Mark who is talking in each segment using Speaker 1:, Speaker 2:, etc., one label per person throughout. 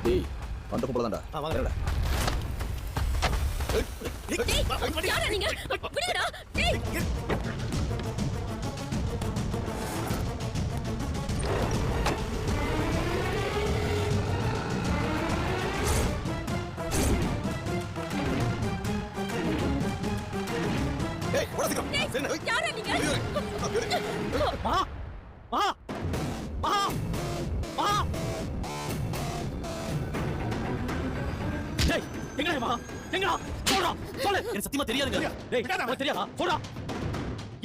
Speaker 1: டேய் அந்த பொம்பள தான்டா.
Speaker 2: வாங்கடா.
Speaker 3: யாரா நீங்க? விடுங்கடா. டேய்.
Speaker 2: ஏய், ஓட சீக்கிரம்.
Speaker 3: யாரா நீங்க?
Speaker 2: மா மா மா மா. டேய், எங்கடா மா? எங்கடா? சொல்றா. சொல்லு. எனக்கு சத்தியமா தெரியாதுங்க. டேய், உனக்கு தெரியாதா? சொல்றா.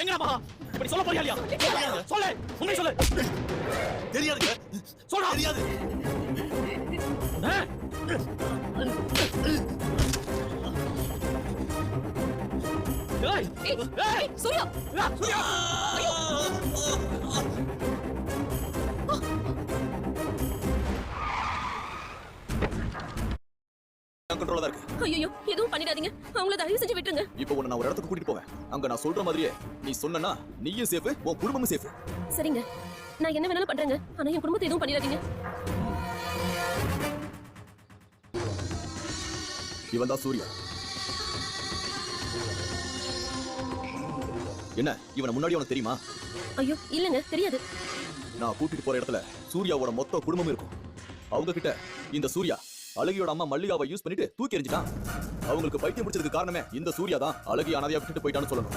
Speaker 2: எங்கடா மா? இப்படி சொல்ல போறியா இல்லையா? சொல்லு. உண்மை சொல்லு. தெரியாதுங்க. சொல்றா. தெரியாது. ஏய், ஏய்,
Speaker 3: சூர்யா.
Speaker 2: சூர்யா.
Speaker 1: கண்ட்ரோலா தான் இருக்கு.
Speaker 3: ஐயோ, எதுவும் பண்ணிடாதீங்க. அவங்கள தயவு செஞ்சு விட்டுருங்க.
Speaker 1: இப்போ உன்னை நான் ஒரு இடத்துக்கு கூட்டிட்டு போவேன். அங்க நான் சொல்ற மாதிரியே நீ சொன்னனா நீயும் சேஃப், உன் குடும்பமும் சேஃப்.
Speaker 3: சரிங்க, நான் என்ன வேணாலும் பண்றேங்க. ஆனா என் குடும்பத்தை எதுவும் பண்ணிடாதீங்க.
Speaker 1: இவன் தான் சூர்யா. என்ன இவனை முன்னாடி உனக்கு தெரியுமா?
Speaker 3: ஐயோ இல்லங்க, தெரியாது.
Speaker 1: நான் கூட்டிட்டு போற இடத்துல சூர்யாவோட மொத்த குடும்பமும் இருக்கும். அவங்க கிட்ட இந்த சூர்யா அழகியோட அம்மா மல்லிகாவை யூஸ் பண்ணிட்டு தூக்கி எறிஞ்சிட்டான். அவங்களுக்கு பைத்தியம் பிடிச்சதுக்கு காரணமே இந்த சூர்யா தான். அழகி அனாதையா விட்டுட்டு போயிட்டான்னு சொல்லணும்.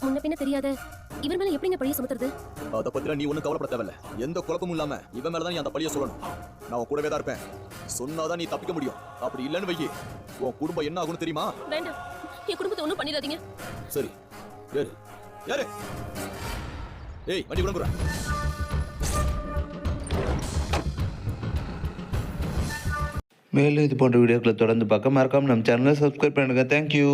Speaker 3: முன்ன பின்ன தெரியாத இவர் மேல எப்படிங்க பழிய சுமத்துறது?
Speaker 1: அதை பத்திர நீ ஒன்னும் கவலைப்பட தேவையில்ல. எந்த குழப்பமும் இல்லாம இவன் மேலதான் நீ அந்த பழிய சொல்லணும். நான் உன் கூடவே தான் இருப்பேன். சொன்னாதான் நீ தப்பிக்க முடியும். அப்படி இல்லன்னு வையி, உன் குடும்பம் என்ன ஆகும்னு தெரியுமா?
Speaker 3: வேண்டாம், என் குடும்பத்தை ஒண்ணும் பண்ணிடாதீங்க.
Speaker 1: சரி ஏறு ஏறு. ஏய் வண்டி விளம்புற.
Speaker 4: மேலும் இது போன்ற வீடியோக்களை தொடர்ந்து பார்க்க மறக்காம நம்ம சேனலை சப்ஸ்கிரைப் பண்ணுங்க. தேங்க்யூ.